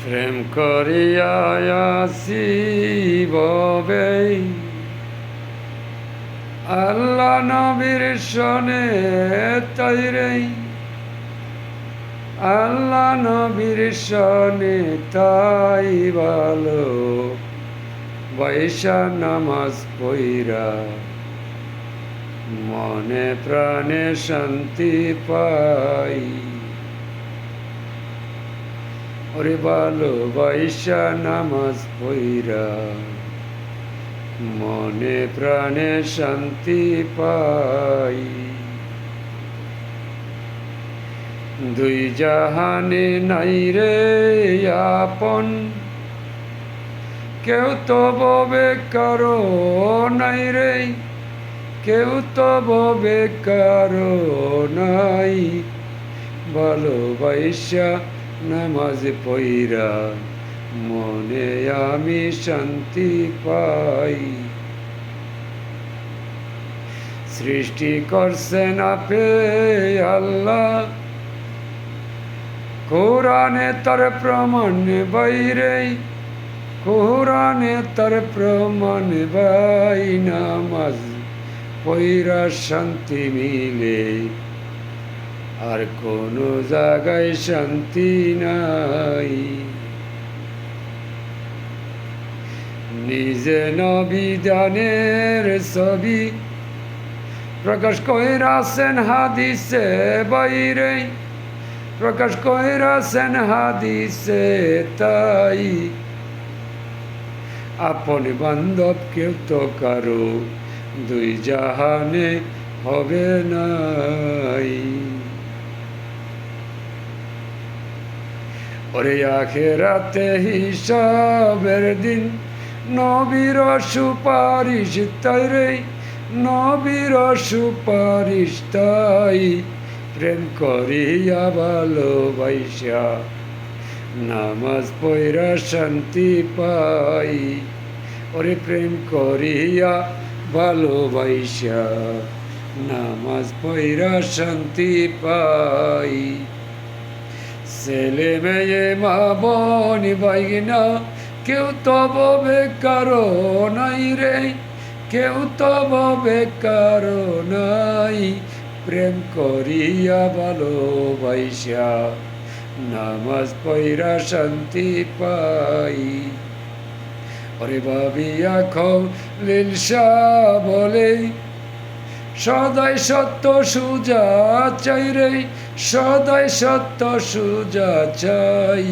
প্রেম করিয়া আসি ববে আল্লাহ নবীর সনে তৈরে আল্লাহ নবীর সনে তাই ভালো বৈশা নামাজ পইরা মনে প্রাণে শান্তি পাই। ওরে ভালোবাসা নামাজ পইরা মনে প্রাণে শান্তি পাই। দুই জাহানে নাই রে আপন, কেউ তো ববে কারো নাই রে, কেউ তো ববে কারো নাই। ভালোবাসা নামাজ পইরা মনে আমি শান্তি পাই। সৃষ্টি করছেন আপে আল্লাহ, কোরআনে তার প্রমাণ বাইরে, কোরআনে তার প্রমাণ বাই। নামাজ পইরা শান্তি মিলে আর কোনো জায়গায় শান্তি নাই। নিজে নবিদানের ছবি প্রকাশ কইরাছেন হাদিসে বাইরে, প্রকাশ কইরাছেন হাদিসে তাই। আপন বান্ধব কেউ তো কারো দুই জাহানে হবে নাই। ওরে আখেরাতে হিসাবের দিন নবীর সুপারিশ তাই রে, নবীর সুপারিশ তাই। প্রেম করিয়া ভালোবাসা নামাজ পইরা শান্তি পাই। ওরে প্রেম করিয়া ভালোবাসা নামাজ পইরা শান্তি পাই। ছেলে মেয়ে মা বোন বাইনা কেউ তো ববে কারো নাই রে, কেউ তো ববে কারো নাই। প্রেম করিয়া ভালোবাসা নামাজ পইরা শান্তি পাই। ওরে ভাবিয়া খলিল শাহ বলে সদাই সত্য সুজা চাই রে, সদাই সত্য সুজা চাই।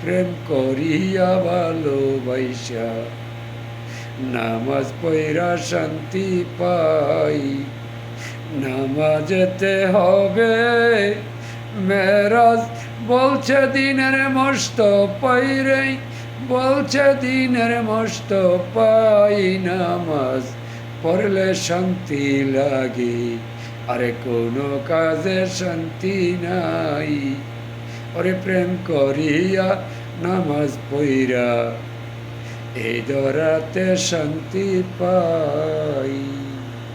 প্রেম করিয়া ভালোবাসা নামাজ পইরা শান্তি পাই। নামাজেতে হবে মেরাজ বলছে দিনের মস্ত পাই রে, বলছে দিনের মস্ত পাই। নামাজ পড়লে শান্তি লাগে আরে কোনো কাজে শান্তি নাই। ওরে প্রেম করিয়া নামাজ পইরা এই দরাতে শান্তি পাই।